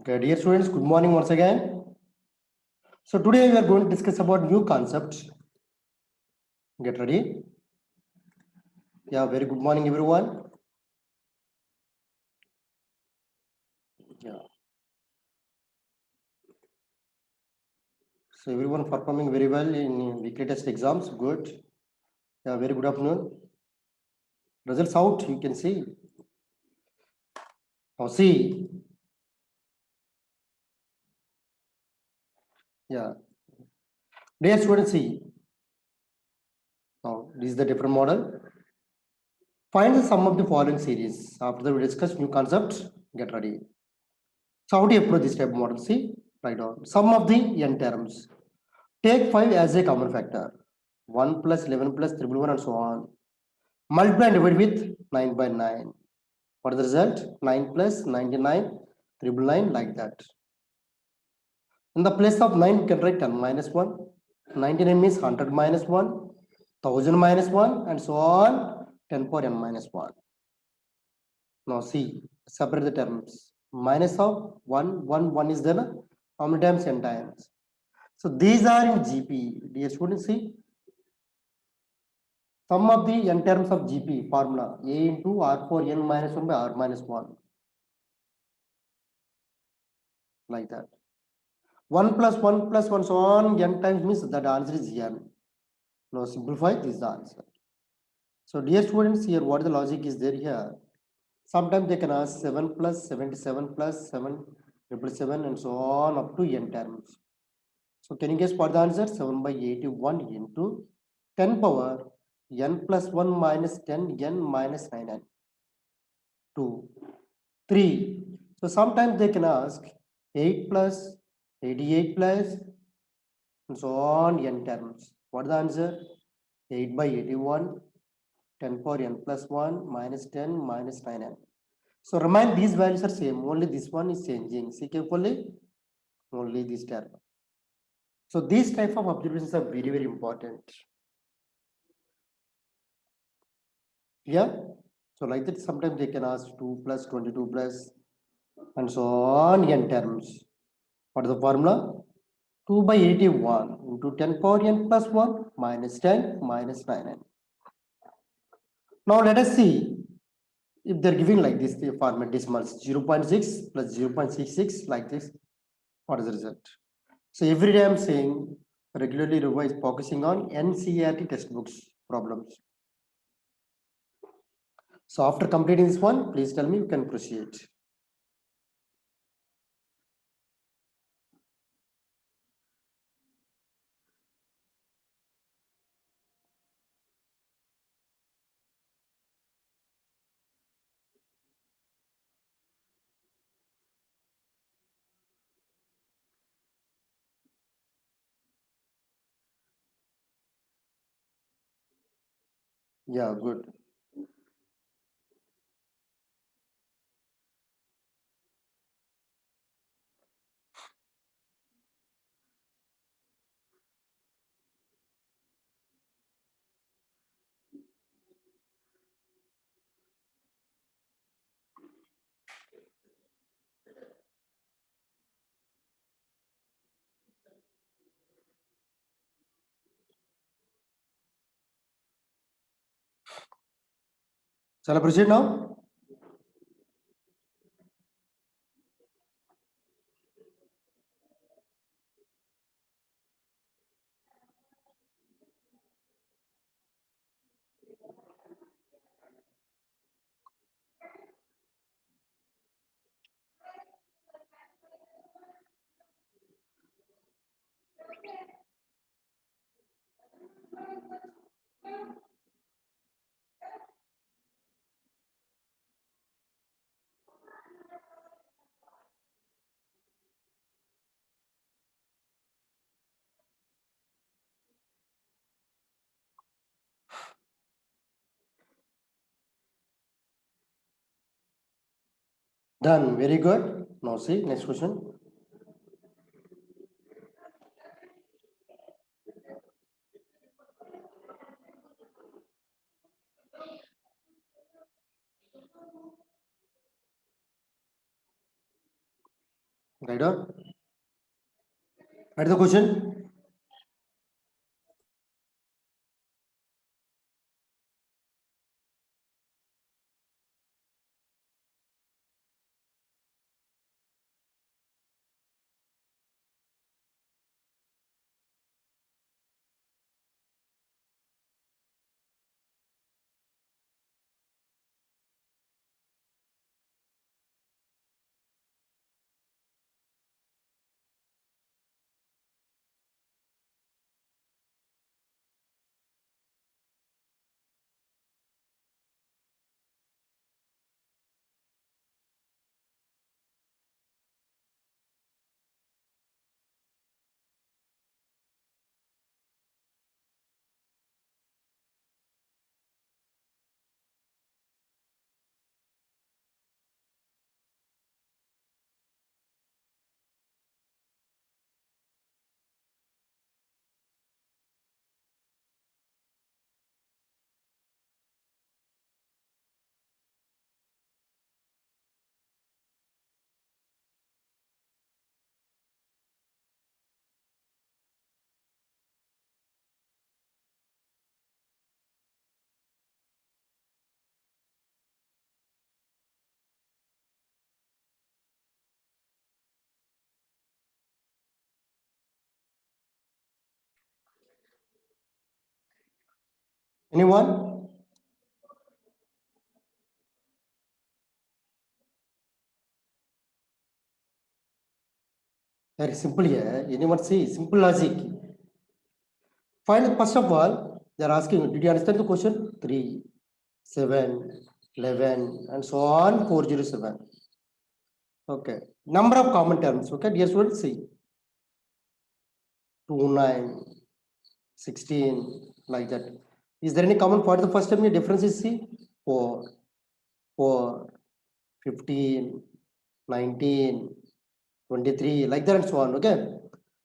Okay, dear students, good morning once again. So today we are going to discuss about new concept. Get ready. Yeah, very good morning everyone. Yeah. So everyone performing very well in weekly test exams. Good. Yeah, very good afternoon. Results out, you can see. Now see. Yeah. Dear students, see. Now this is the different model. Find the sum of the following series. After that we discuss new concept. Get ready. So how do you approach this type of model? See, write down. Sum of the n terms. Take 5 as a common factor. 1 plus 11 plus 111 and so on. Multiply and divide with 9 by 9. What is the result? 9 plus 99, 999 like that. In the place of 9, you can write 10 minus 1. 99 means 100 minus 1, 1000 minus 1 and so on. 10 power n minus 1. Now see, separate the terms. Minus of 1, 1, 1 is there. How many times? n times. So these are in GP. Dear students, see. Sum of the n terms of GP formula A into R4 n minus 1 by R minus 1. Like that. 1 plus 1 plus 1 so on n times means that answer is n. Now simplify this is the answer. So dear students, here what the logic is there here. Sometimes they can ask 7 plus 77 plus 7 777 and so on up to n terms. So can you guess what the answer? 7 by 81 into 10 power n plus 1 minus 10 n minus 99. 2, 3. So sometimes they can ask 8 plus 88 plus and so on n terms. What is the answer? 8 by 81, 10 power n plus 1 minus 10 minus 9n. So remind these values are same, only this one is changing. See carefully, only this term. So these type of observations are very, very important. Yeah. So like that, sometimes they can ask 2 plus 22 plus and so on n terms. What is the formula? 2 by 81 into 10 power n plus 1 minus 10 minus 9n. Now let us see if they're giving like this, the format decimals 0.6 plus 0.66 like this, what is the result? So every day I'm saying regularly revise focusing on NCERT textbooks problems. So after completing this one, please tell me you can proceed. Yeah, good. Shall I proceed now? Done. Very good. Now see next question. Right on? Write the question. Anyone? Very simple here. Anyone see? Simple logic. Find first of all, they are asking, did you understand the question? 3, 7, 11, and so on, 407. Okay. Number of common terms. Okay, dear students, see. 2, 9, 16, like that. Is there any common for the first term? Your difference is see 4, 4, 15, 19, 23, like that and so on. Okay.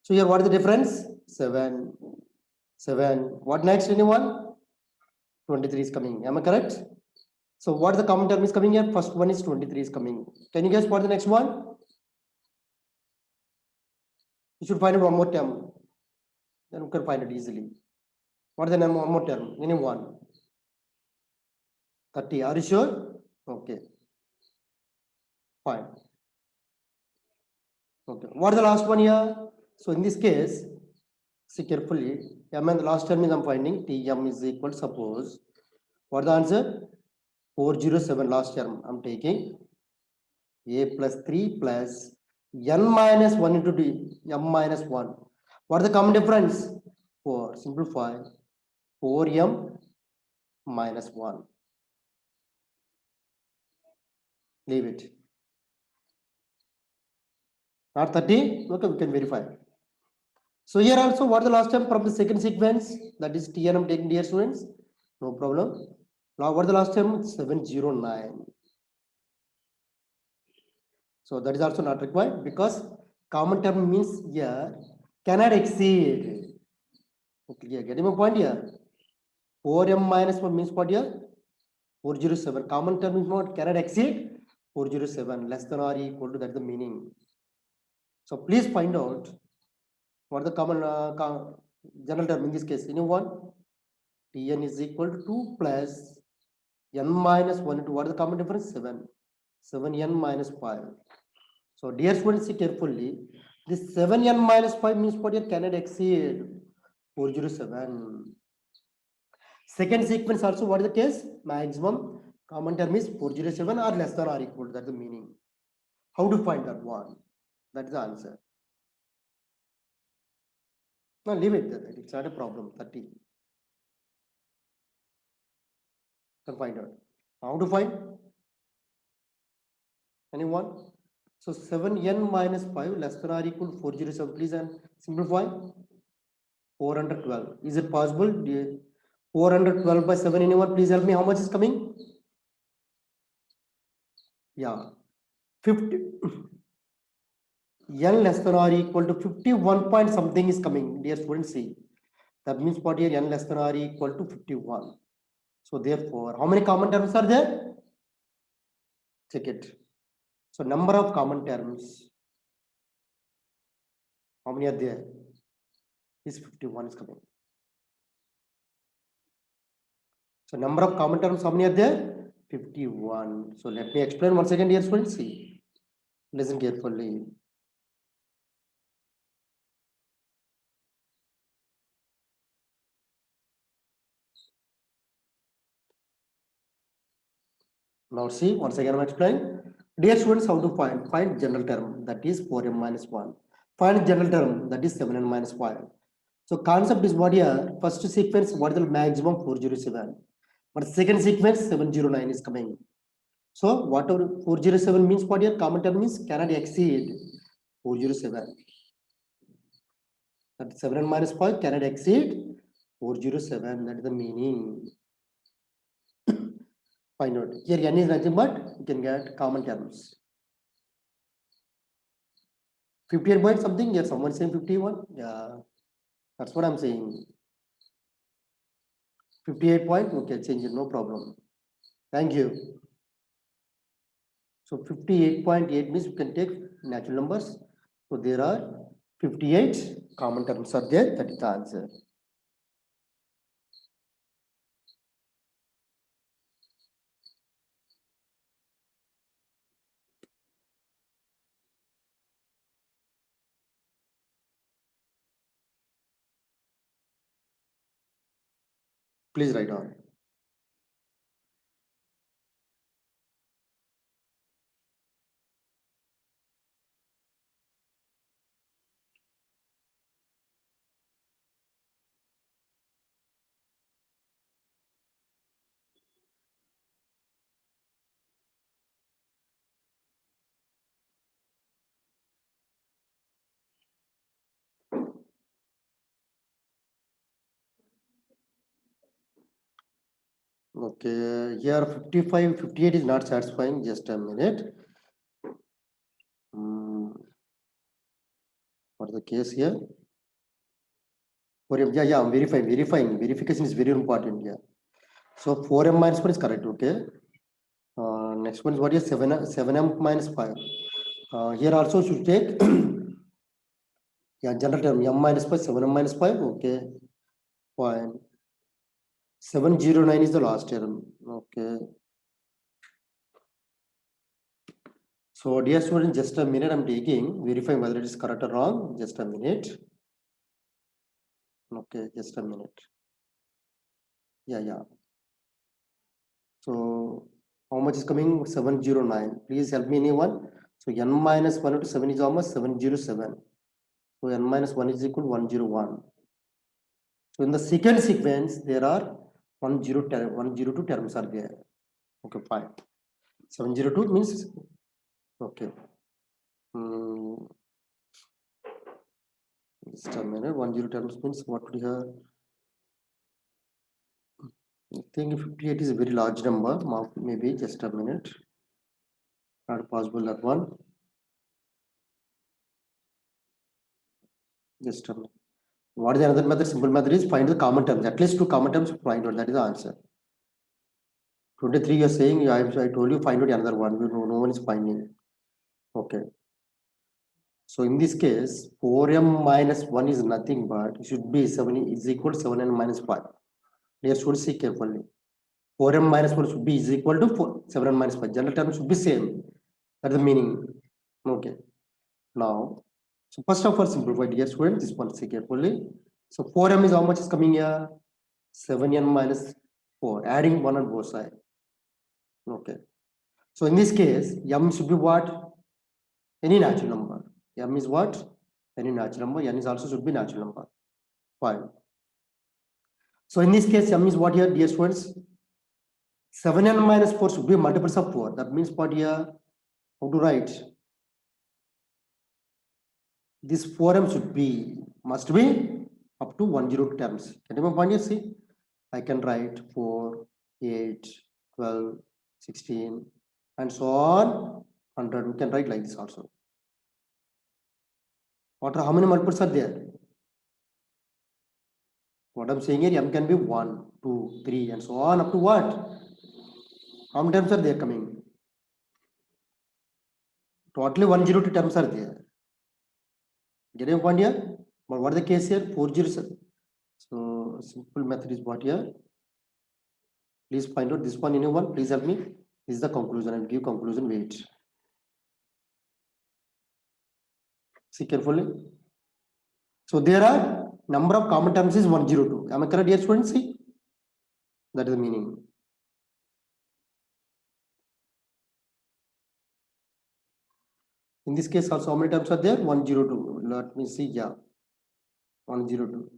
So here what is the difference? 7, 7. What next? Anyone? 23 is coming. Am I correct? So what the common term is coming here? First one is 23 is coming. Can you guess what the next one? You should find it one more term. Then you can find it easily. What is the name? One more term. Anyone? 30. Are you sure? Okay. Fine. Okay. What is the last one here? So in this case, see carefully. M and the last term is I'm finding Tm is equal. Suppose what is the answer? 407 last term. I'm taking a plus 3 plus n minus 1 into d m minus 1. What is the common difference? 4. Simplify. 4m minus 1. Leave it. Not 30? Okay, we can verify. So here also, what is the last term from the second sequence? That is T and I'm taking, dear students. No problem. Now what is the last term? 709. So that is also not required because common term means here cannot exceed. Okay, yeah, getting my point here. 4m minus 1 means what here? 407. Common term is not cannot exceed 407. Less than or equal to, that's the meaning. So please find out what the common general term in this case. Anyone? Tn is equal to 2 plus n minus 1 into what is the common difference? 7. 7n minus 5. So dear students, see carefully. This 7n minus 5 means what here cannot exceed 407. Second sequence also what is the case? Maximum common term is 407 or less than or equal to, that's the meaning. How to find that one? That is the answer. No, leave it there. It's not a problem. 30. Can find out. How to find? Anyone? So 7n minus 5 less than or equal to 407. Please and simplify. 412. Is it possible? 412 by 7. Anyone? Please help me. How much is coming? Yeah. 50. N less than or equal to 51 point something is coming. Dear students, see. That means what here? N less than or equal to 51. So therefore, how many common terms are there? Check it. So number of common terms How many are there? Is 51 is coming. So number of common terms, how many are there? 51. So let me explain once again, dear students. See, listen carefully. Now see, once again I'm explaining. Dear students, how to find general term, that is 4m minus 1. Find general term, that is 7n minus 5. So concept is what here? First sequence, what is the maximum? 407. But second sequence, 709 is coming. So whatever 407 means, what here? Common term means cannot exceed 407. That 7n minus 5 cannot exceed 407. That is the meaning. Find out. Here n is nothing but you can get common terms. 58 point something, yeah, someone saying 51. Yeah, that's what I'm saying. 58 point, okay, change it, no problem. Thank you. So 58.8 means you can take natural numbers. So there are 58 common terms are there. That is the answer. Please write down. Okay, here 55, 58 is not satisfying. Just a minute. What is the case here? Yeah, I'm verifying. Verification is very important here. So 4m minus 1 is correct, okay? Next one is what is 7m minus 5. Here also should take yeah, general term m minus 5, 7m minus 5, okay, fine. 709 is the last term, okay. So dear student, just a minute, I'm taking, verifying whether it is correct or wrong, just a minute. Okay, just a minute. Yeah. So how much is coming? 709. Please help me anyone. So n minus 1 to 7 is almost 707. So n minus 1 is equal to 101. So in the second sequence, there are 102 terms are there. Okay, fine. 702 means okay. Just a minute. 10 terms means what we have. I think 58 is a very large number. Maybe just a minute. Not possible that one. Just a minute. What is another method? Simple method is find the common terms. At least two common terms find out. That is the answer. 23 you're saying, I told you find out another one. No one is finding. Okay. So in this case, 4m minus 1 is nothing but it should be 7 is equal to 7n minus 5. Here should see carefully. 4m minus 1 should be is equal to 7n minus 5. General term should be same. That's the meaning. Okay. Now, so first of all, simplify, dear student. This one see carefully. So 4m is how much is coming here? 7n minus 4. Adding 1 on both sides. Okay. So in this case, m should be what? Any natural number. M is what? Any natural number. N is also should be natural number. Fine. So in this case, m is what here, dear students? 7n minus 4 should be multiples of 4. That means what here? How to write? This 4m should be, must be up to 102 terms. Can you find here? See, I can write 4, 8, 12, 16, and so on. 100. We can write like this also. How many multiples are there? What I'm saying here, m can be 1, 2, 3, and so on up to what? How many terms are there coming? Totally 102 terms are there. Get a point here? But what is the case here? 407. So simple method is what here? Please find out this one, anyone? Please help me. This is the conclusion and give conclusion. Wait. See carefully. So there are number of common terms is 102. Am I correct, dear students? See, that is the meaning. In this case, also how many terms are there? 102. Let me see. Yeah, 102.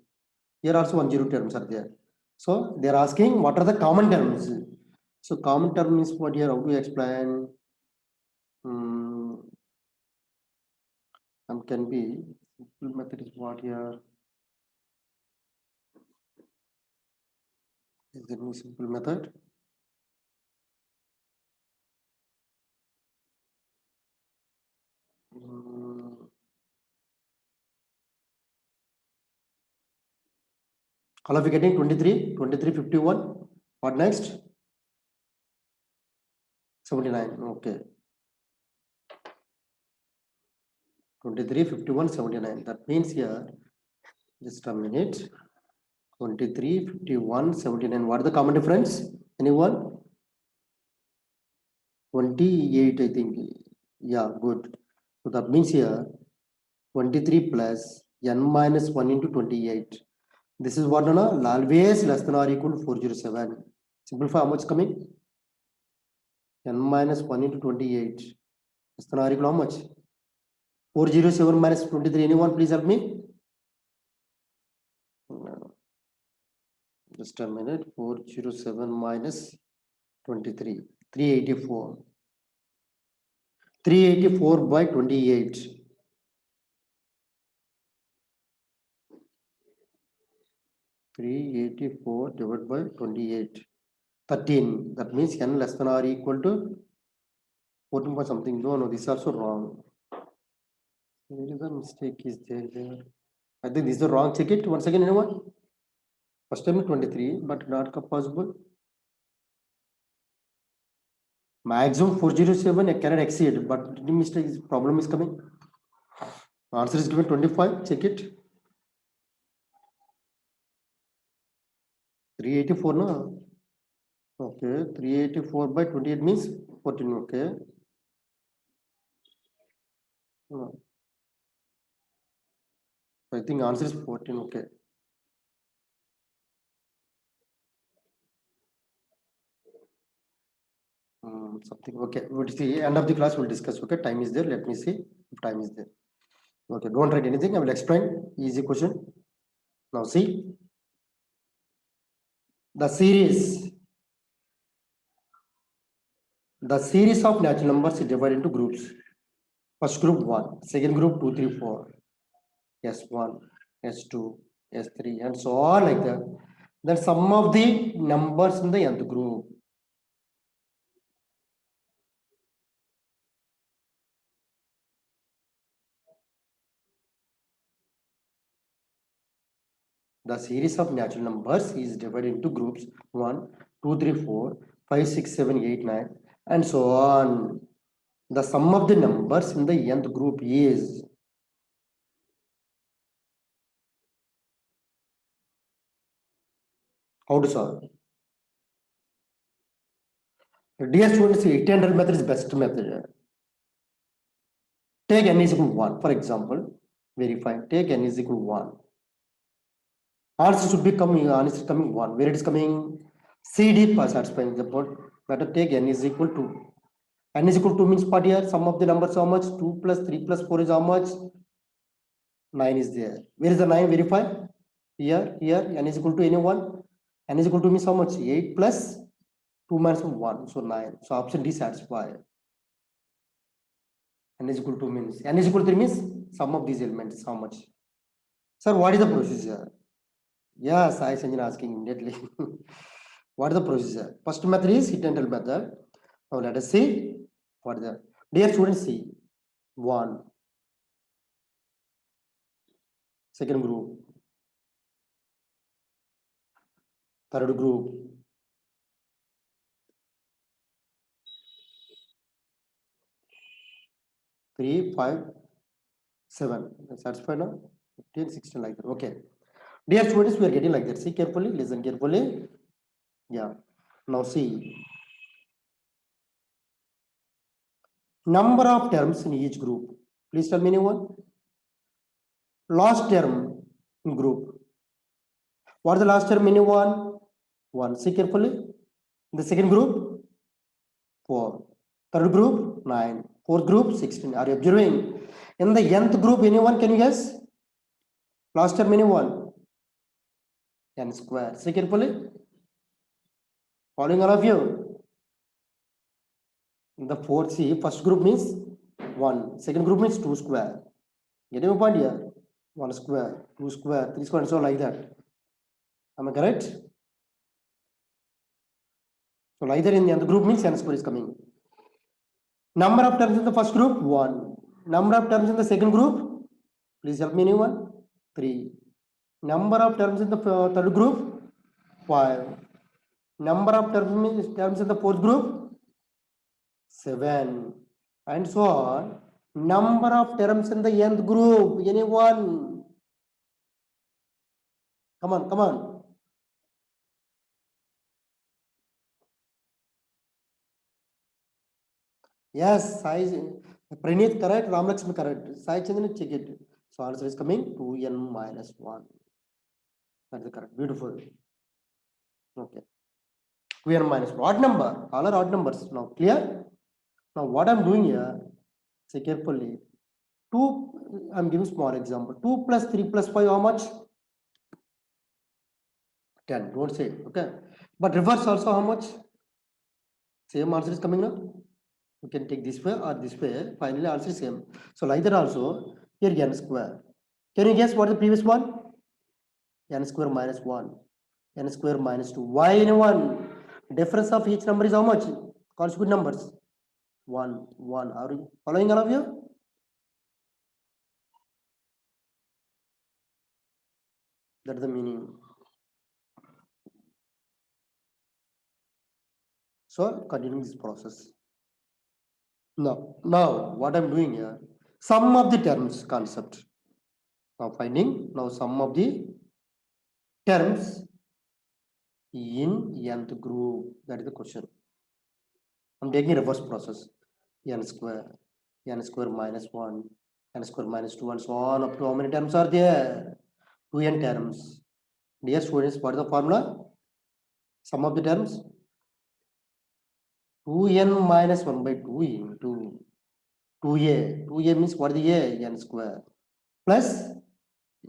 Here also 102 terms are there. So they are asking what are the common terms. So common term means what here? How to explain? Can be simple method is what here? Is there any simple method? All of you getting 23, 23, 51. What next? 79. Okay. 23, 51, 79. That means here, just a minute. 23, 51, 79. What is the common difference? Anyone? 28, I think. Yeah, good. So that means here 23 plus n minus 1 into 28. This is what no, always less than or equal to 407. Simplify how much coming? N minus 1 into 28. Less than or equal to how much? 407 minus 23. Anyone please help me? Just a minute. 407 minus 23. 384. 384 by 28. 384 divided by 28. 13. That means n less than or equal to 14 point something. No, this is also wrong. Where is the mistake is there? I think this is the wrong. Check it once again, anyone? First time 23, but not possible. Maximum 407 I cannot exceed, but the mistake is problem is coming. Answer is given 25. Check it. 384 no? Okay, 384 by 28 means 14. Okay. No. I think answer is 14. Okay. Something. Okay. What is the end of the class? We'll discuss. Okay. Time is there. Let me see if time is there. Okay. Don't write anything. I will explain. Easy question. Now see the series. The series of natural numbers is divided into groups. First group 1, second group 2, 3, 4, S1, S2, S3, and so on like that. Then sum of the numbers in the nth group. The series of natural numbers is divided into groups 1, 2, 3, 4, 5, 6, 7, 8, 9, and so on. The sum of the numbers in the nth group is how to solve. Dear students, 800 method is best method. Take n is equal to 1. For example, verify. Take n is equal to 1. Answer should be coming, answer coming 1. Where it is coming? CD satisfying the port. Better take n is equal to. N is equal to means what here? Sum of the numbers how much? 2 plus 3 plus 4 is how much? 9 is there. Where is the 9? Verify. Here, n is equal to anyone. N is equal to means how much? 8 plus 2 minus 1. So 9. So option D satisfy. N is equal to means. N is equal to 3 means sum of these elements how much? Sir, what is the procedure? Yes, I Sanjana asking immediately. What is the procedure? First method is hit and tell method. Now let us see what is the dear students see 1 second group, third group, three, 5, 7. Satisfied now? 15, 16 like that. Okay. Dear students, we are getting like that. See carefully, listen carefully. Yeah. Now see. Number of terms in each group. Please tell me anyone. Last term in group. What is the last term anyone? 1. See carefully. The second group, 4. Third group, 9. Fourth group, 16. Are you observing? In the nth group, anyone can you guess? Last term anyone? N square. See carefully. Following all of you. The fourth, see, first group means 1. Second group means 2 square. Getting my point here? 1 square, 2 square, 3 square, and so like that. Am I correct? So like that in the other group means n square is coming. Number of terms in the first group, 1. Number of terms in the second group, please help me anyone? 3. Number of terms in the third group, 5. Number of terms in the fourth group, 7. And so on. Number of terms in the nth group, anyone? Come on, come on. Yes, Sai, Praneeth correct, Ramlakshmi correct. Sai Chandran, check it. So answer is coming 2n minus 1. That's the correct. Beautiful. Okay. 2n minus odd number. All are odd numbers. Now clear? Now what I'm doing here, say carefully. 2, I'm giving small example. 2 plus 3 plus 5, how much? 10. Don't say. Okay. But reverse also how much? Same answer is coming now. You can take this way or this way. Finally, answer is same. So like that also, here n square. Can you guess what is the previous one? N square minus 1. N square minus 2. Why in 1? Difference of each number is how much? Consecutive numbers. 1, 1. Are you following all of you? That's the meaning. So continuing this process. Now what I'm doing here, sum of the terms concept. Now finding now sum of the terms in nth group. That is the question. I'm taking reverse process. N square minus 1, n square minus 2, and so on up to how many terms are there? 2n terms. Dear students, what is the formula? Sum of the terms 2n minus 1 by 2 into 2a. 2a means what is the a? N square. Plus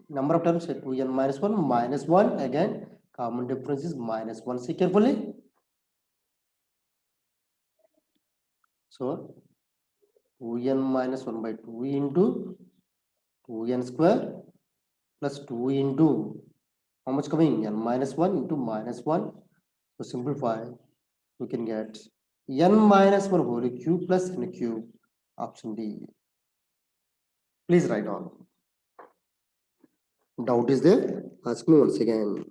number of terms 2n minus 1 minus 1. Again, common difference is minus 1. See carefully. So 2n minus 1 by 2 into 2n square plus 2 into how much coming? N minus 1 into minus 1. So simplify, we can get n minus 1 whole cube plus n cube. Option D. Please write on. Doubt is there? Ask me once again.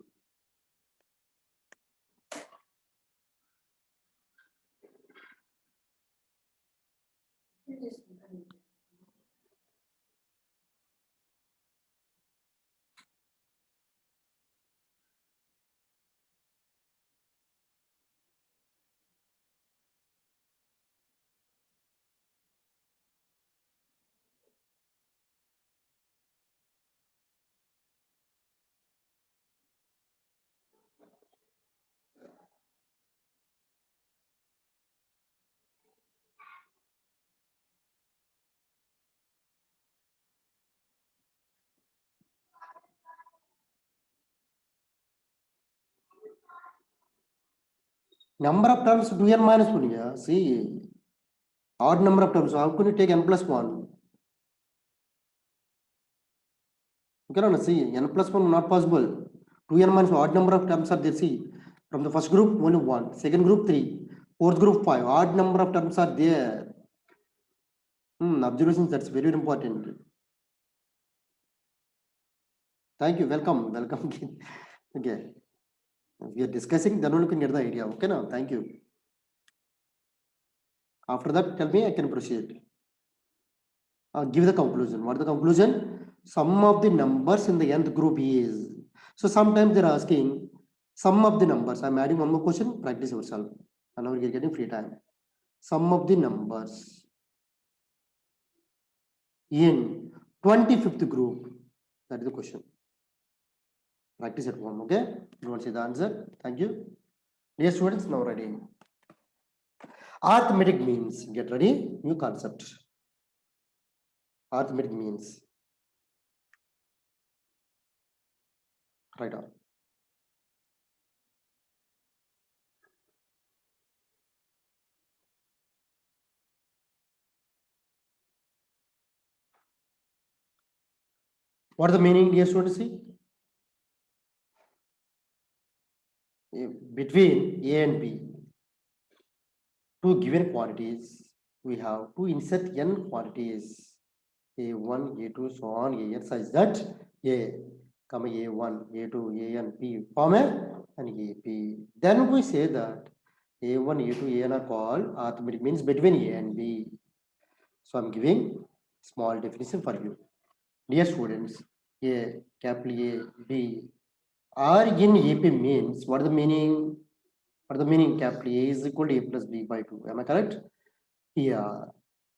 Number of terms 2n minus 1. Yeah. See, odd number of terms. So how can you take n plus 1? You cannot see n plus 1 not possible. 2n minus odd number of terms are there. See, from the first group only 1, second group 3, fourth group 5. Odd number of terms are there. Observations, that's very important. Thank you. Welcome. Welcome. Okay. If we are discussing, then only you can get the idea. Okay, now. Thank you. After that, tell me, I can proceed. Give the conclusion. What is the conclusion? Sum of the numbers in the nth group is. So sometimes they're asking sum of the numbers. I'm adding one more question. Practice yourself. And now you're getting free time. Sum of the numbers in 25th group. That is the question. Practice at home. Okay. You want to see the answer? Thank you. Dear students, now ready. Arithmetic means. Get ready. New concept. Arithmetic means. Right on. What is the meaning, dear students? See? Between A and B, two given quantities, we have to insert n quantities, A1, A2, so on, AN, such that A, comma A1, A2, AN, B form an AP. Then we say that A1, A2, AN are called arithmetic means between A and B. So I'm giving small definition for you. Dear students, A, capital A, B, R in AP means, what is the meaning? What is the meaning? Capital A is equal to A plus B by 2. Am I correct? Here,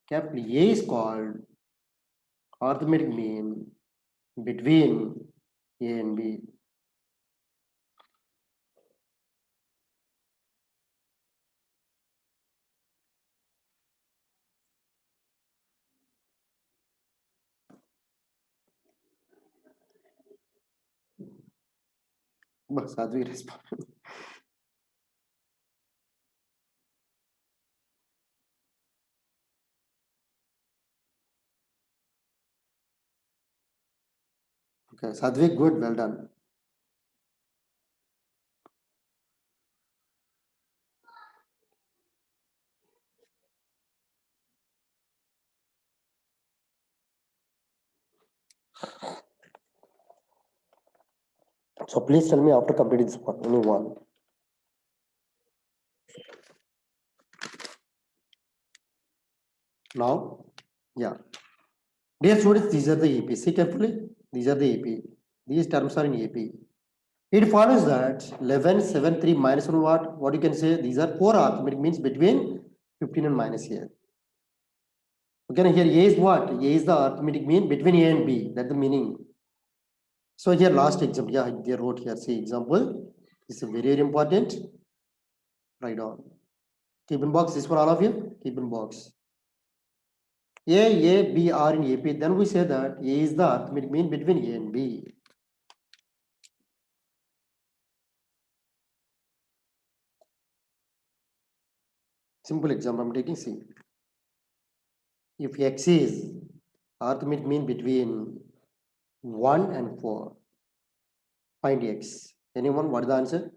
capital A is called arithmetic mean between A and B. बस Sadhvi respond. Okay, Sadhvi, good, well done. So please tell me after completing this one, only one. Now, yeah. Dear students, these are the AP. See carefully. These are the AP. These terms are in AP. It follows that 11, 7, 3 minus 1 what? What you can say? These are 4 arithmetic means between 15 and minus here. Okay, here A is what? A is the arithmetic mean between A and B. That's the meaning. So here last example, yeah, they wrote here. See example. This is very, very important. Write down. Keep in box. This for all of you. Keep in box. A, B are in AP. Then we say that A is the arithmetic mean between A and B. Simple example I'm taking. See, if X is arithmetic mean between 1 and 4, find X. Anyone? What is the answer?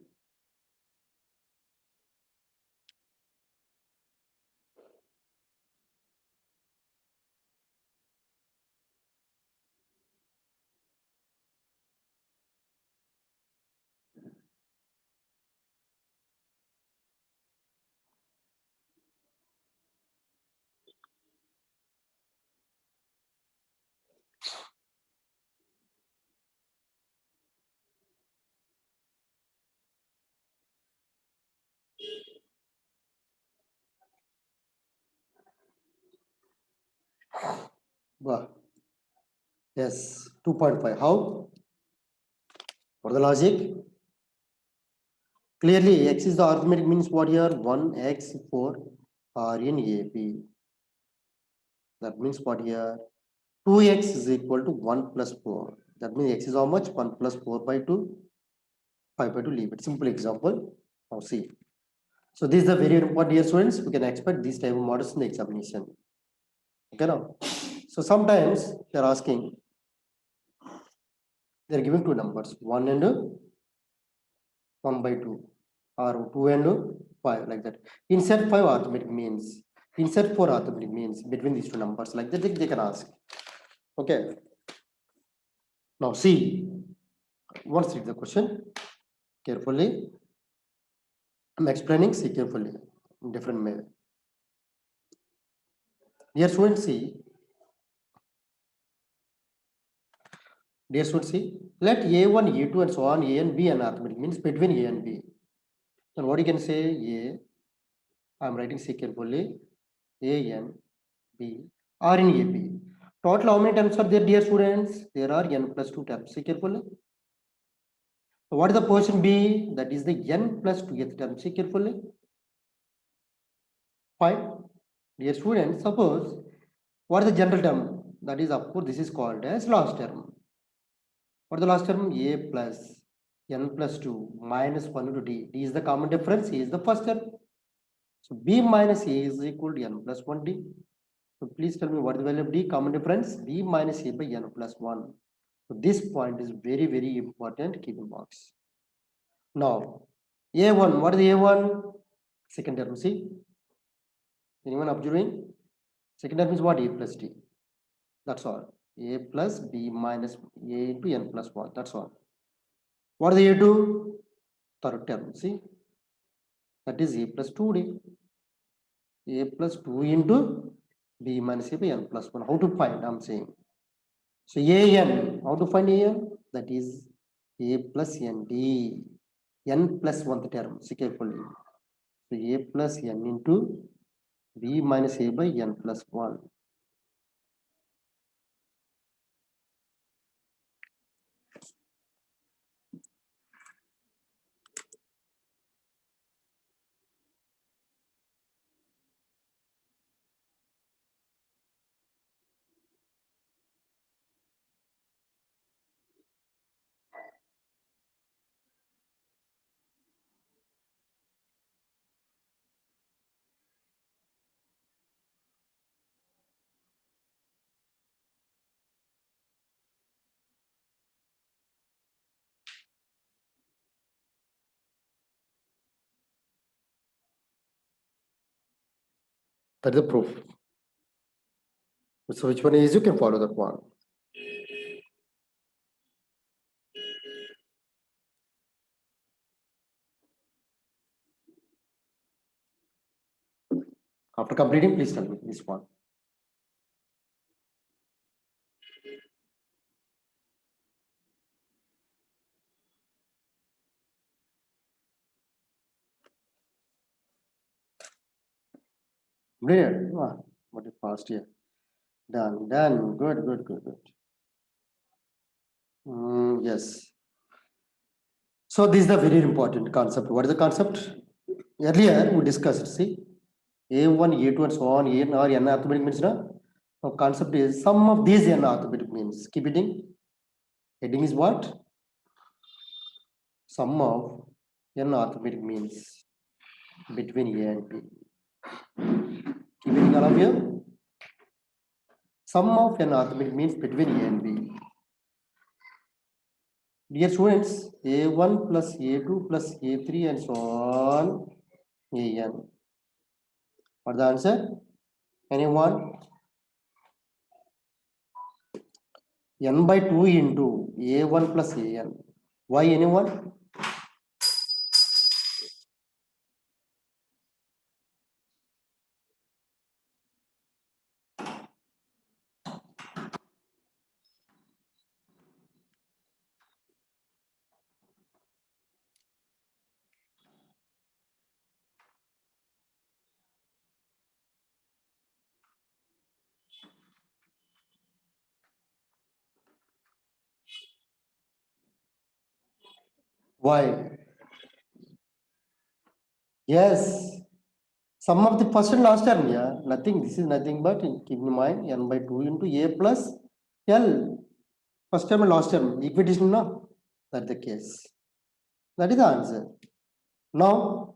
Wow. Yes, 2.5. How? What is the logic? Clearly, X is the arithmetic means what here? 1, X, 4 are in AP. That means what here? 2x is equal to 1 plus 4. That means x is how much? 1 plus 4 by 2, 5 by 2. Leave it. Simple example. Now see. So this is the very important, dear students. We can expect these type of models in the examination. Okay now. So sometimes they're asking, they're giving two numbers, 1 and 1 by 2, or 2 and 5, like that. Insert 5 arithmetic means, insert 4 arithmetic means between these two numbers, like that they can ask. Okay. Now see, once read the question carefully. I'm explaining, see carefully in different way. Dear students, see, Dear students, see, let A1, A2 and so on, A and B an arithmetic means between A and B. Then what you can say A, I am writing C carefully, A N B are in AB. Total how many terms are there, dear students? There are n plus 2 terms. See carefully. So what is the portion B? That is the n plus 2th term. See carefully. Fine. Dear students, suppose what is the general term? That is, of course, this is called as last term. What is the last term? A plus n plus 2 minus 1 into d. D is the common difference. A is the first term. So B minus A is equal to n plus 1d. So please tell me what is the value of D? Common difference B minus A by n plus 1. So this point is very, very important. Keep in box. Now, A1, what is A1? Second term, see? Anyone observing? Second term is what? A plus D. That's all. A plus B minus A into n plus 1. That's all. What is the A2? Third term, see? That is A plus 2D. A plus 2 into B minus A by n plus 1. How to find? I'm saying. So AN, how to find AN? That is A plus ND. N plus 1th term. See carefully. So A plus N into B minus A by n plus 1. That is the proof. So which one is, you can follow that one. After completing, please tell me this one. Brilliant. What is fast here? Done. Good. Yes. So this is the very important concept. What is the concept? Earlier we discussed, see, A1, A2 and so on, A or n arithmetic means, now concept is sum of these n arithmetic means. Keep it in. Heading is what? Sum of n arithmetic means between A and B. Keep it all of you. Sum of n arithmetic means between A and B. Dear students, A1 plus A2 plus A3 and so on, AN. What the answer? Anyone? N by 2 into A1 plus AN. Why anyone? Why? Yes. Sum of the first and last term, yeah. Nothing. This is nothing but, keep in mind, n by 2 into A plus L. First term and last term. Equidistant, no? That's the case. That is the answer. Now,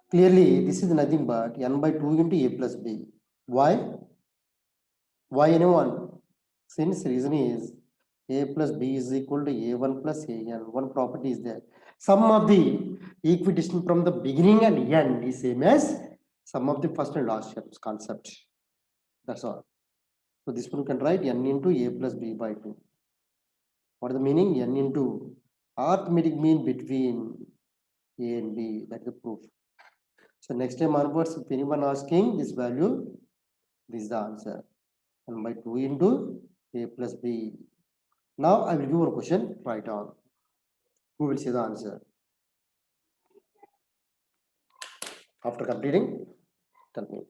clearly, this is nothing but n by 2 into A plus B. Why? Why anyone? Since reason is A plus B is equal to A1 plus AN. One property is there. Sum of the equidistant from the beginning and end is same as sum of the first and last terms concept. That's all. So this one you can write n into A plus B by 2. What is the meaning? N into arithmetic mean between A and B. That's the proof. So next time onwards, if anyone asking this value, this is the answer. N by 2 into A plus B. Now I will give you a question, write on. Who will see the answer? After completing, tell me.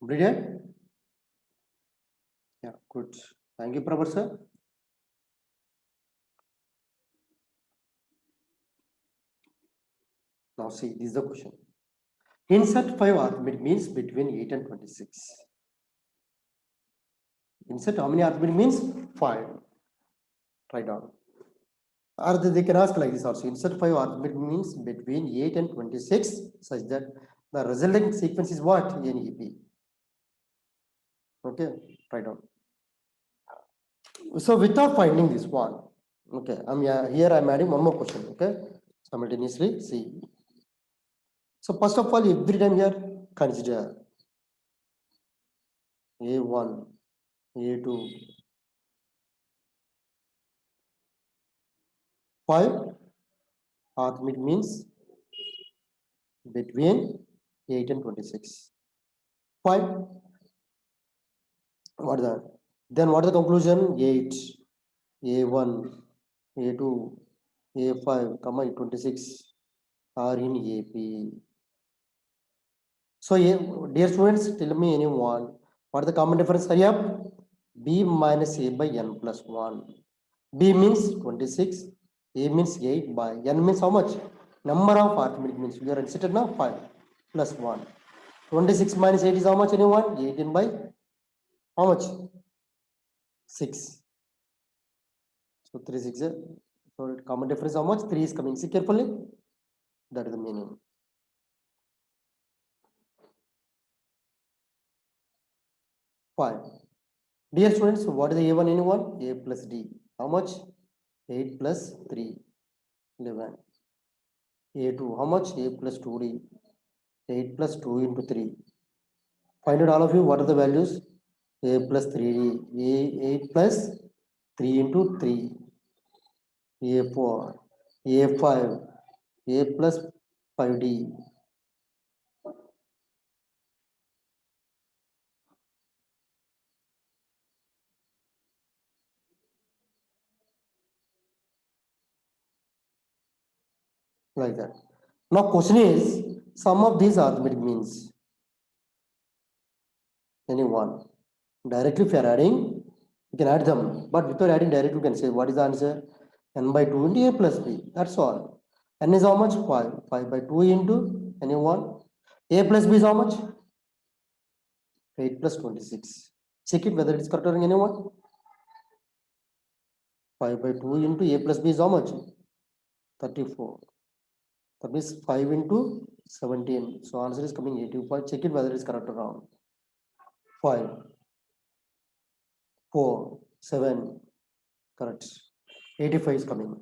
Brilliant. Yeah, good. Thank you, Professor. Now see, this is the question. Insert 5 arithmetic means between 8 and 26. Insert how many arithmetic means? 5. Write down. Or they can ask like this also. Insert 5 arithmetic means between 8 and 26 such that the resulting sequence is what? NEP. Okay, write down. So without finding this one, okay, here I'm adding one more question, okay, simultaneously see. So first of all, every time here consider A1, A2, 5 arithmetic means between 8 and 26. 5, what is that? Then what is the conclusion? 8, A1, A2, A5, comma 26 are in AP. So, dear students, tell me anyone, what is the common difference? Hurry up. B minus A by N plus 1. B means 26, A means 8 by N means how much? Number of arithmetic means we are considered now 5 plus 1. 26 minus 8 is how much anyone? 18 by how much? 6. So 3 6. So common difference how much? 3 is coming. See carefully. That is the meaning. 5. Dear students, what is the A1 anyone? A plus D. How much? 8 plus 3, 11. A2, how much? A plus 2D. 8 plus 2 into 3. Find out all of you, what are the values? A plus 3D. A 8 plus 3 into 3. A4. A5. A plus 5D. Like that. Now question is, sum of these arithmetic means any one. Directly if you are adding, you can add them. But without adding directly, you can say what is the answer? N by 2 into A plus B. That's all. N is how much? 5. 5 by 2 into any one. A plus B is how much? 8 plus 26. Check it whether it is correct or anyone. 5 by 2 into A plus B is how much? 34. That means 5 into 17. So answer is coming 85. Check it whether it is correct or wrong. 5, 4, 7. Correct. 85 is coming.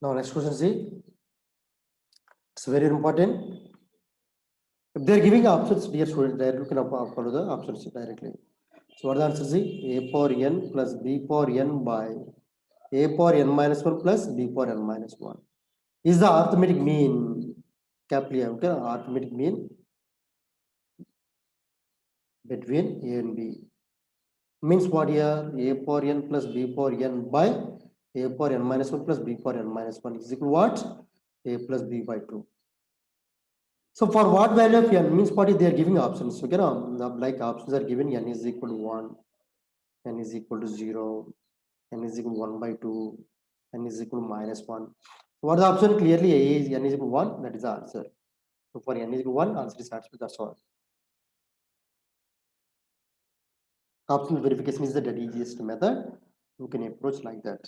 Now next question, see, it's very important. If they are giving options, dear students, they are looking up follow the options directly. So what the answer is? A power n plus b power n by a power n minus 1 plus b power n minus 1 is the arithmetic mean. Capital, okay, arithmetic mean between a and b. Means what here? A power n plus b power n by a power n minus 1 plus b power n minus 1 is equal to what? A plus b by 2. So for what value of n means what is they are giving options. Okay, now like options are given n is equal to 1, n is equal to 0, n is equal to 1 by 2, n is equal to minus 1. What the option? Clearly A is n is equal to 1, that is the answer. So for n is equal to 1, answer is satisfied, that's all. Option verification is the easiest method. You can approach like that.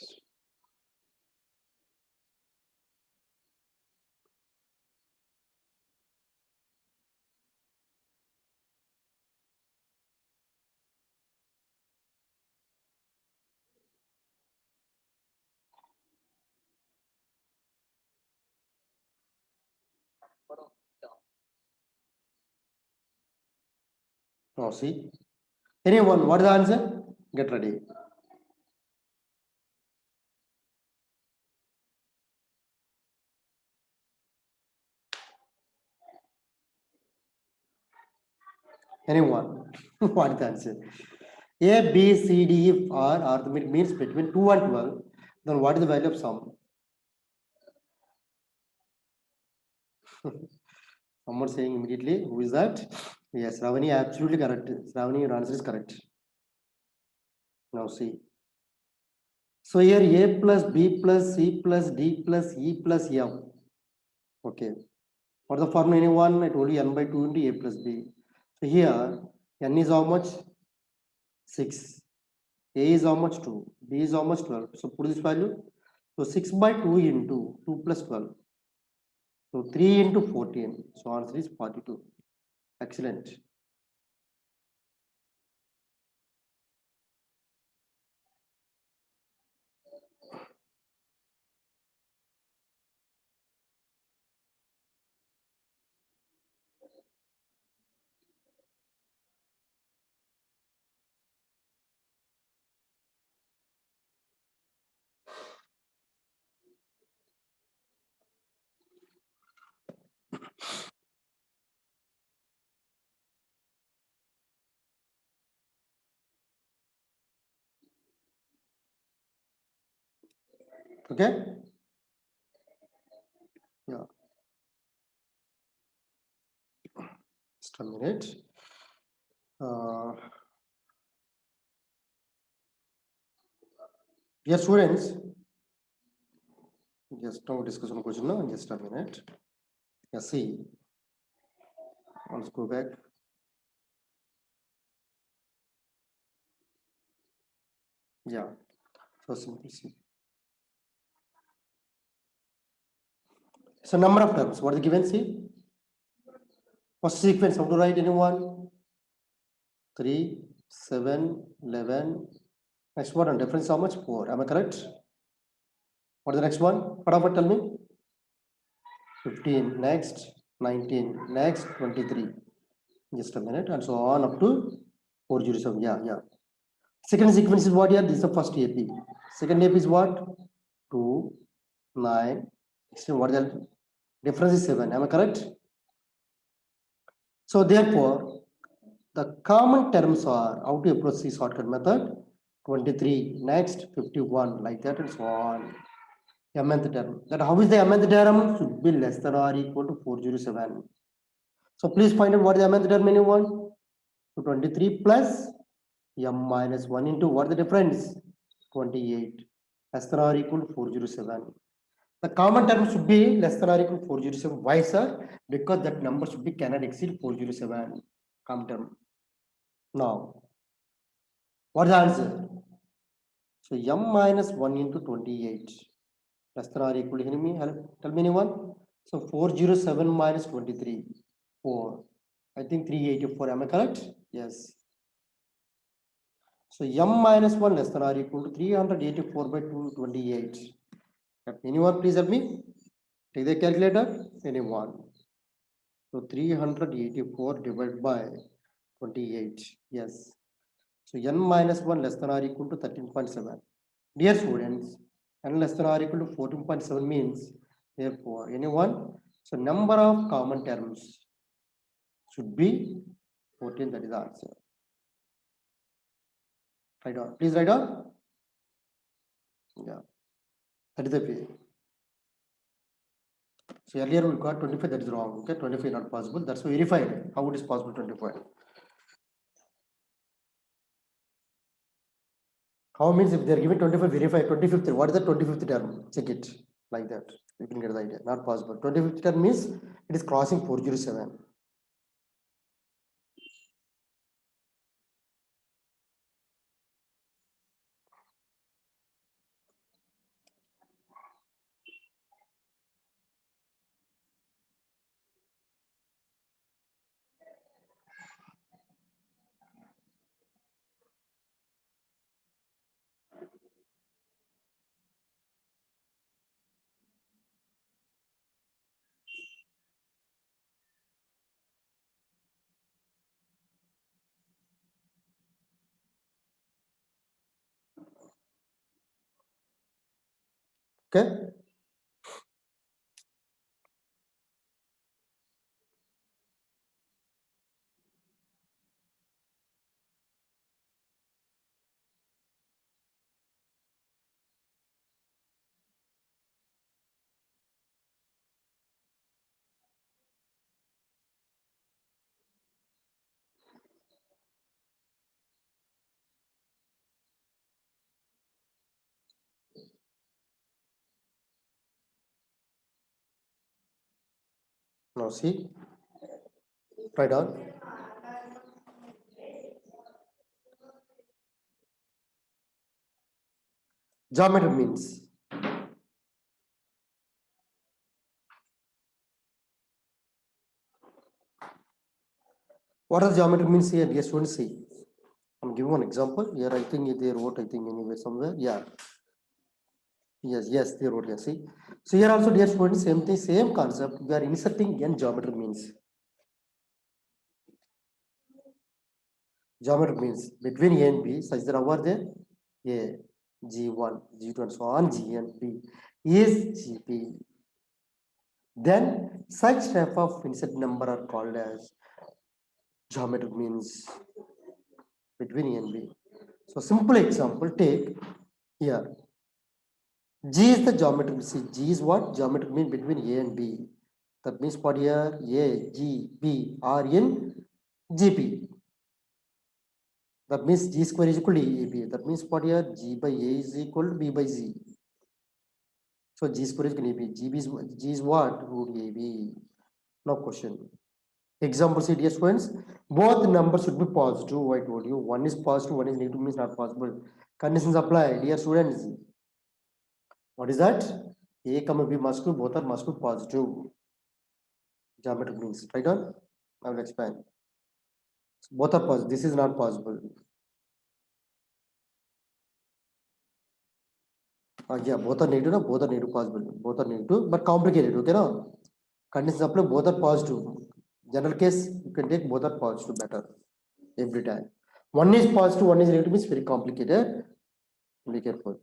Now see, anyone, what is the answer? Get ready. Anyone? What is the answer? A, B, C, D, E, R arithmetic means between 2 and 12. Then what is the value of sum? Someone saying immediately, who is that? Yes, Ravani, absolutely correct. Ravani, your answer is correct. Now see. So here A plus B plus C plus D plus E plus F. Okay. For the formula anyone, I told you n by 2 into A plus B. So here n is how much? 6. A is how much? 2. B is how much? 12. So put this value. So 6 by 2 into 2 plus 12. So 3 into 14. So answer is 42. Excellent. Okay. Yeah. Just a minute. Dear students, just now discussion question now, just a minute. Yeah, see. Let's go back. Yeah. So simply see. So number of terms. What is given? See. First sequence. How to write anyone? 3, 7, 11. Next one on difference how much? 4. Am I correct? What is the next one? What tell me? 15. Next 19. Next 23. Just a minute, and so on up to 407. Yeah. Second sequence is what here? This is the first AP. Second AP is what? 2, 9, 16. What is the difference is 7. Am I correct? So therefore, the common terms are how to approach the shortcut method. 23, next 51, like that, and so on. Mth term. That how is the mth term? Should be less than or equal to 407. So please find out what is the mth term anyone. So 23 plus m minus 1 into what is the difference? 28. Less than or equal to 407. The common term should be less than or equal to 407. Why, sir? Because that number should be cannot exceed 407. Common term. Now, what is the answer? So m minus 1 into 28. Less than or equal to, tell me anyone. So 407 minus 23. 4. I think 384. Am I correct? Yes. So m minus 1 less than or equal to 384 by 228. Anyone please help me? Take the calculator. Anyone? So 384 divided by 28. Yes. So n minus 1 less than or equal to 13.7. Dear students, n less than or equal to 14.7 means therefore anyone. So number of common terms should be 14. That is the answer. Write down. Please write down. Yeah. That is the way. So earlier we got 25. That is wrong. Okay. 25 not possible. That's verified. How it is possible 25? How means if they are given 25, verify 25th. What is the 25th term? Check it like that. You can get the idea. Not possible. 25th term means it is crossing 407. Okay. Now see. Write down. Geometry means. What does geometry means here? Yes, students see. I'm giving one example. Here I think they wrote, I think anywhere somewhere. Yeah. Yes, they wrote here. See. So here also, dear students, same thing, same concept. We are inserting n geometry means. Geometry means between A and B, such that over there, A, G1, G2, and so on, G and B is GP. Then such type of insert number are called as geometric means between A and B. So simple example, take here. G is the geometric. See, G is what? Geometric mean between A and B. That means what here? A, G, B are in GP. That means G square is equal to AB. That means what here? G by A is equal to B by Z. So G square is going to be G is what? Root AB. No question. Example, see dear students, both numbers should be positive. I told you one is positive, one is negative means not possible. Conditions apply, dear students. What is that? A comma B must be both are must be positive. Geometric means right on. I will explain. Both are positive. This is not possible. Yeah, both are negative. No? Both are negative possible. Both are negative, but complicated. Okay, no. Conditions apply. Both are positive. General case, you can take both are positive better every time. One is positive, one is negative. It's very complicated. Be careful.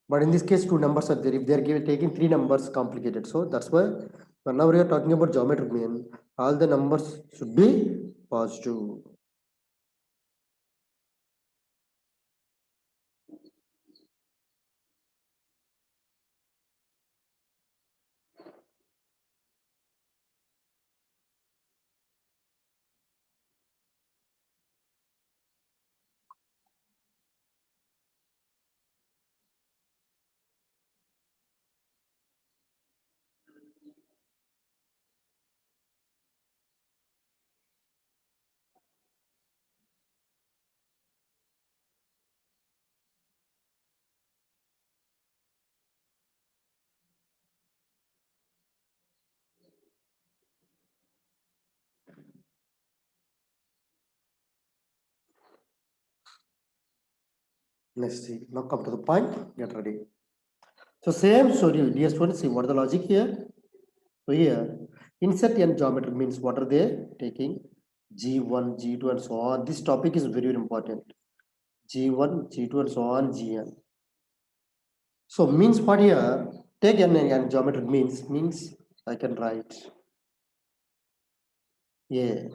But in this case, two numbers are there. If they are given taking three numbers, complicated. So that's why whenever we are talking about geometric mean, all the numbers should be positive. Next, see, now come to the point, get ready. So same story, dear students, see what is the logic here? So here, insert n geometry means what are they taking? G1, G2 and so on. This topic is very important. G1, G2 and so on, Gn. So means what here? Take n geometry means I can write A,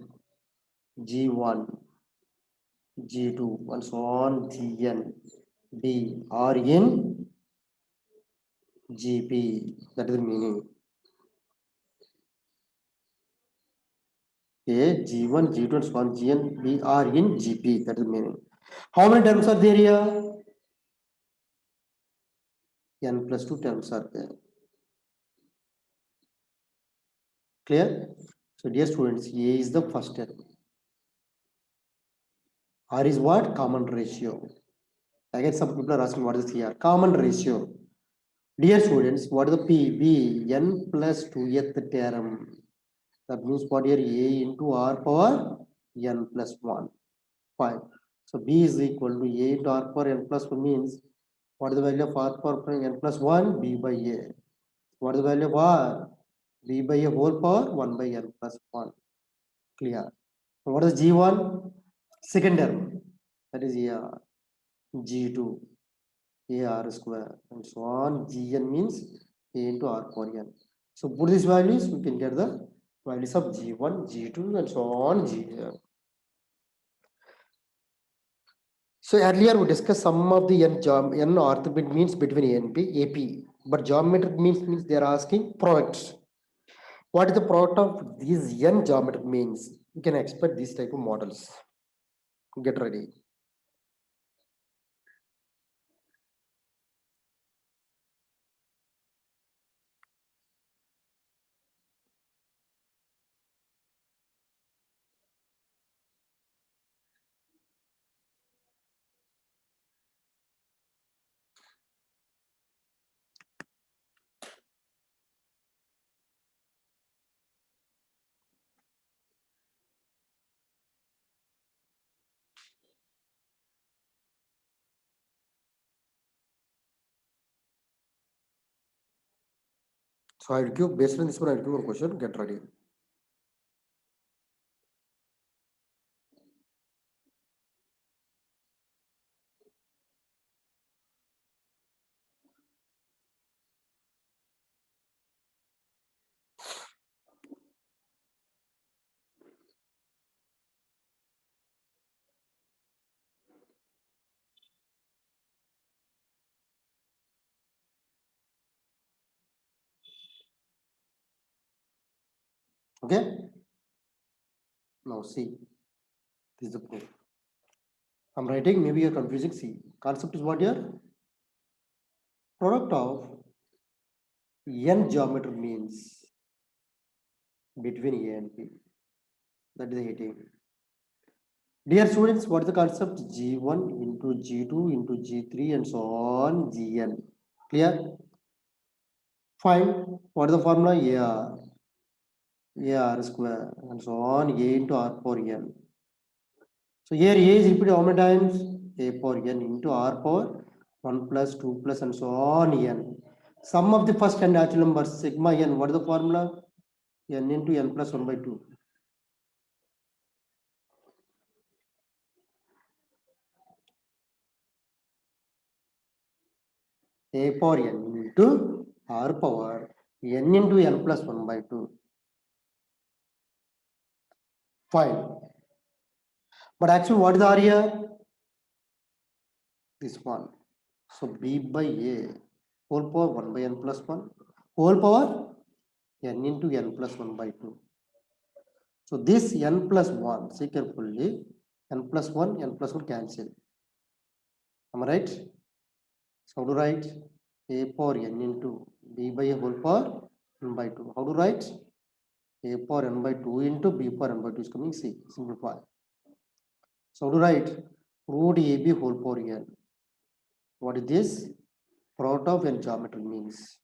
G1, G2 and so on, Gn, B are in GP. That is the meaning. A, G1, G2 and so on, Gn, B are in GP. That is the meaning. How many terms are there here? N plus 2 terms are there. Clear? So dear students, A is the first term. R is what? Common ratio. Again, some people are asking what is here? Common ratio. Dear students, what is the P? B, N plus 2th term. That means what here? A into R power N plus 1. Fine. So B is equal to A into R power N plus 1 means what is the value of R power N plus 1? B by A. What is the value of R? B by A whole power 1 by N plus 1. Clear. So what is G1? Second term. That is AR. G2. AR square and so on. Gn means A into R power N. So put these values, we can get the values of G1, G2 and so on. Gn. So earlier we discussed some of the n orthobit means between A and B, AP. But geometric means they are asking products. What is the product of these n geometric means? You can expect these type of models. Get ready. So I will give based on this one, I will give a question. Get ready. Okay. Now see, this is the proof. I'm writing, maybe you're confusing. See, concept is what here? Product of n geometry means between A and B. That is the heading. Dear students, what is the concept? G1 into G2 into G3 and so on, Gn. Clear? Fine. What is the formula? AR square and so on, A into R power N. So here A is repeated how many times? A power N into R power 1 plus 2 plus and so on N. Sum of the first and natural numbers, sigma N. What is the formula? N into N plus 1 by 2. A power N into R power N into N plus 1 by 2. Fine. But actually, what is R here? This one. So B by A whole power 1 by N plus 1 whole power N into N plus 1 by 2. So this N plus 1, see carefully, N plus 1, N plus 1 cancel. Am I right? So how to write? A power N into B by A whole power N by 2. How to write? A power N by 2 into B power N by 2 is coming C. Simplify. So how to write? Root AB whole power N. What is this? Product of n geometry means.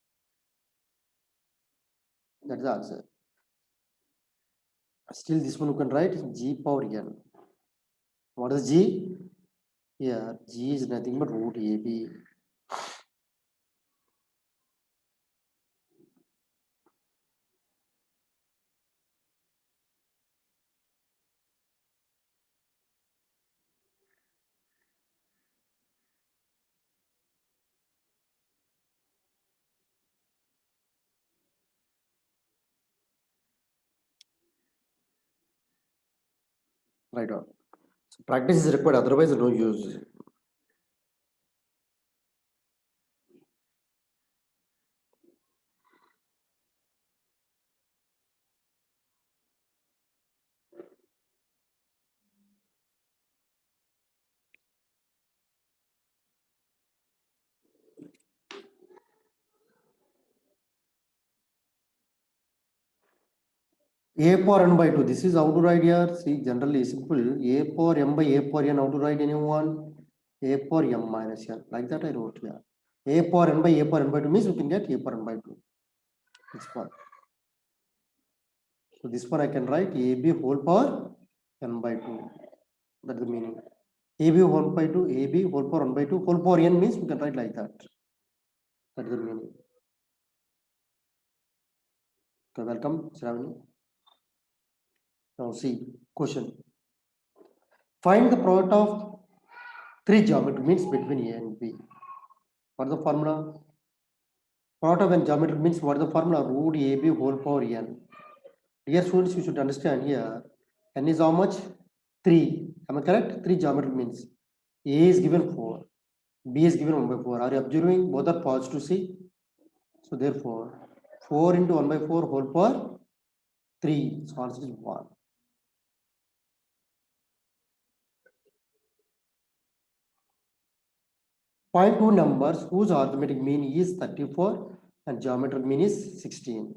That's the answer. Still this one you can write G power N. What is G? Here G is nothing but root AB. Right on. So practice is required, otherwise no use. A power n by 2. This is how to write here. See, generally simple. A power m by a power n. How to write anyone? A power m minus n. Like that I wrote here. A power n by a power n by 2 means we can get a power n by 2. This one. So this one I can write ab whole power n by 2. That's the meaning. AB whole by 2, AB whole power 1 by 2, whole power n means we can write like that. That's the meaning. Okay, welcome, Shravani. Now see, question. Find the product of three geometry means between A and B. What is the formula? Product of n geometry means what is the formula? Root AB whole power n. Dear students, you should understand here, n is how much? 3. Am I correct? 3 geometry means A is given 4, B is given 1 by 4. Are you observing? Both are positive C. So therefore, 4 into 1 by 4 whole power 3. So answer is 1. Find two numbers whose arithmetic mean is 34 and geometric mean is 16.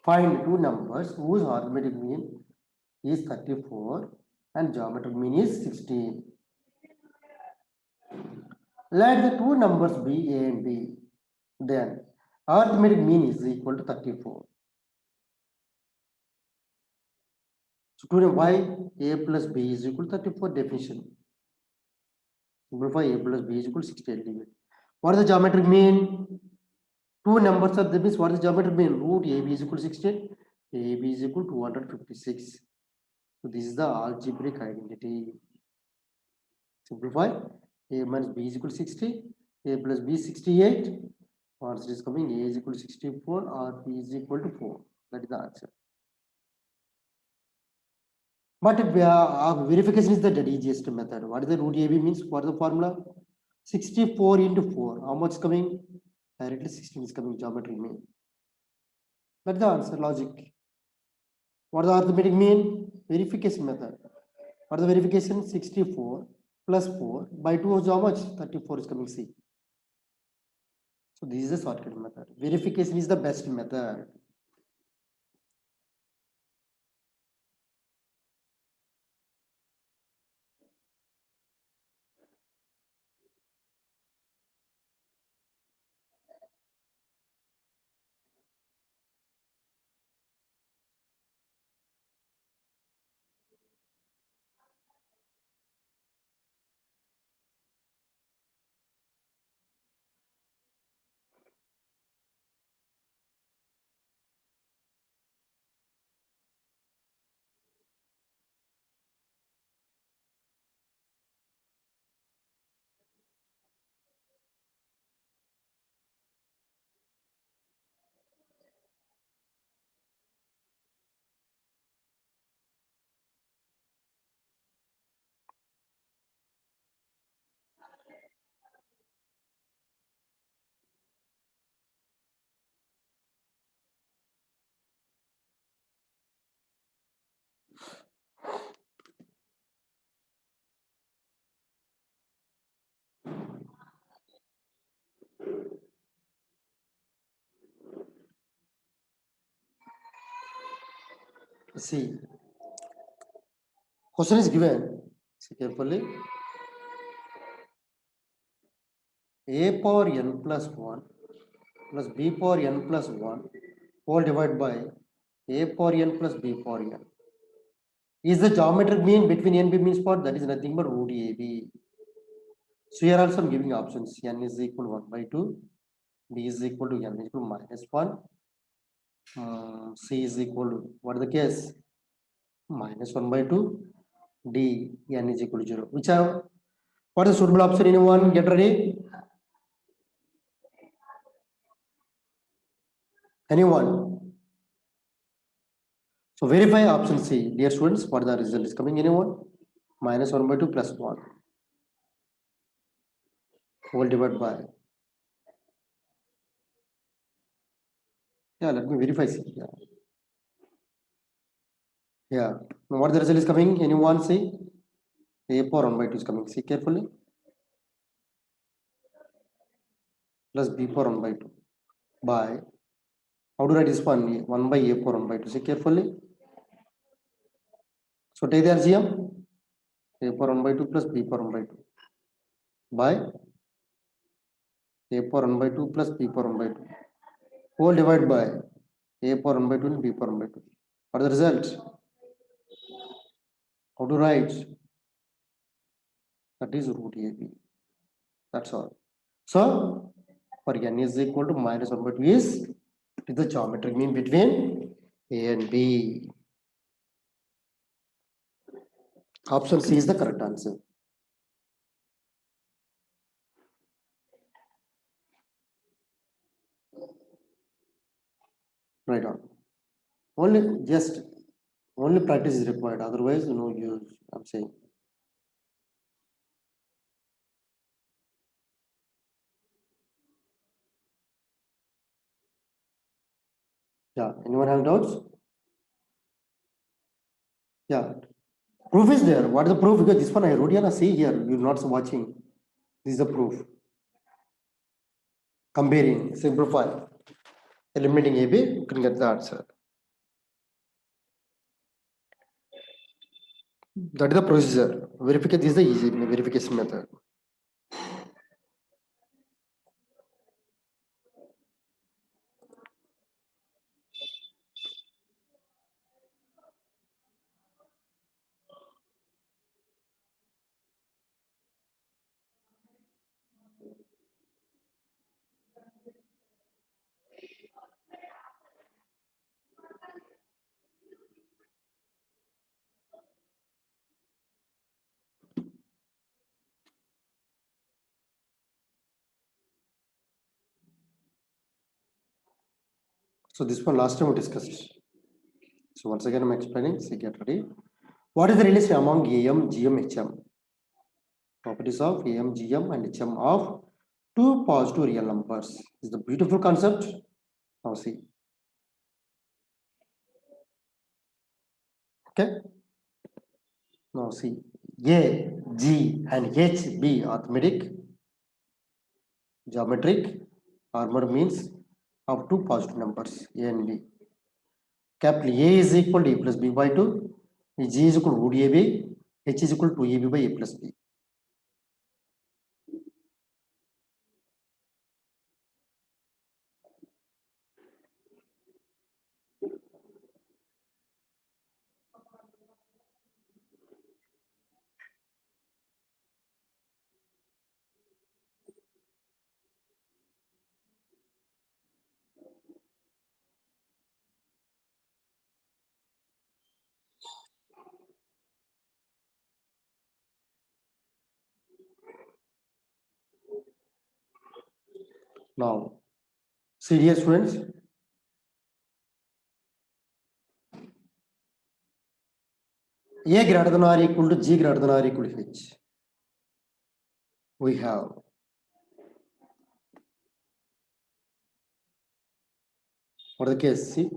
Find two numbers whose arithmetic mean is 34 and geometric mean is 16. Let the two numbers be A and B. Then arithmetic mean is equal to 34. So to why A plus B is equal to 34 definition. Simplify A plus B is equal to 16. What is the geometric mean? Two numbers are the means what is the geometric mean? Root AB is equal to 16. AB is equal to 256. So this is the algebraic identity. Simplify. A minus B is equal to 60. A plus B is 68. Answer is coming. A is equal to 64 or B is equal to 4. That is the answer. But verification is the easiest method. What is the root AB means? What is the formula? 64 into 4. How much is coming? Directly 16 is coming. Geometry mean. That's the answer. Logic. What does arithmetic mean? Verification method. What is the verification? 64 plus 4 by 2 is how much? 34 is coming C. So this is the shortcut method. Verification is the best method. See, question is given. See carefully. A power n plus 1 plus B power n plus 1 whole divided by a power n plus b power n. Is the geometric mean between n and b mean spot? That is nothing but root ab. So here also I'm giving options. N is equal to 1 by 2, b is equal to n is equal to minus 1, c is equal to, what is the case? Minus 1 by 2, d n is equal to 0. Which are, what is the suitable option? Anyone get ready? Anyone? So verify option C. Dear students, what the result is coming? Anyone? Minus 1 by 2 plus 1 whole divided by. Yeah, let me verify C. Yeah. Now what the result is coming? Anyone see? A power 1 by 2 is coming. See carefully. Plus b power 1 by 2 by, how do I write this one? 1 by a power 1 by 2. See carefully. So take the LCM. A power 1 by 2 plus b power 1 by 2 by a power 1 by 2 plus b power 1 by 2 whole divided by a power 1 by 2 and b power 1 by 2. What is the result? How to write? That is root ab. That's all. So for n is equal to minus 1 by 2 is the geometric mean between a and b. Option C is the correct answer. Right on. Only practice is required. Otherwise, no use. I'm saying. Yeah. Anyone have doubts? Yeah. Proof is there. What is the proof? Because this one I wrote here. See here. You're not watching. This is the proof. Comparing, simplify, eliminating AB, you can get the answer. That is the procedure. Verification is the easy verification method. So this one last time we discussed. So once again I'm explaining. So get ready. What is the relation among AM, GM, HM? Properties of AM, GM, and HM of two positive real numbers. Is the beautiful concept. Now see. Okay. Now see. A, G, and H, B arithmetic, geometric, armor means of two positive numbers A and B. Capital A is equal to A plus B by 2, G is equal to root AB, H is equal to 2AB by A plus B. Now, see here students, A greater than or equal to G greater than or equal to H. We have what is the case? See,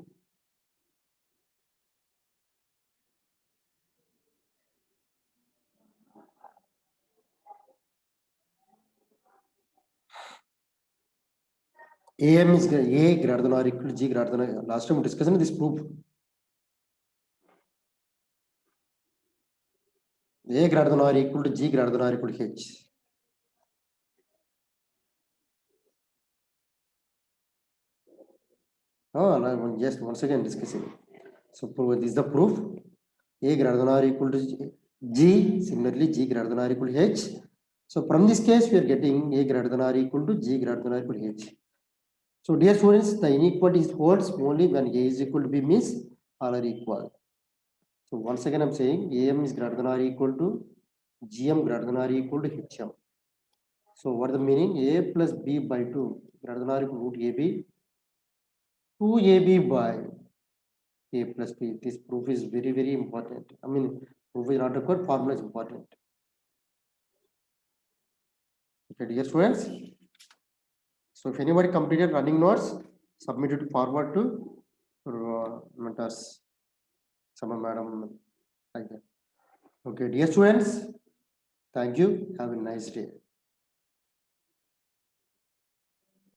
AM is A greater than or equal to G greater than. Last time we discussed this proof. A greater than or equal to G greater than or equal to H. No, just once again discussing. So this is the proof. A greater than or equal to G. Similarly, G greater than or equal to H. So from this case, we are getting A greater than or equal to G greater than or equal to H. So dear students, the inequality holds only when A is equal to B means all are equal. So once again, I'm saying AM is greater than or equal to GM greater than or equal to HM. So what is the meaning? A plus B by 2 greater than or equal to root AB. 2AB by A plus B. This proof is very, very important. I mean, proof is not required, formula is important. Okay, dear students. So if anybody completed running notes, submit it forward to mentors, some madam like that. Okay, dear students, thank you. Have a nice day.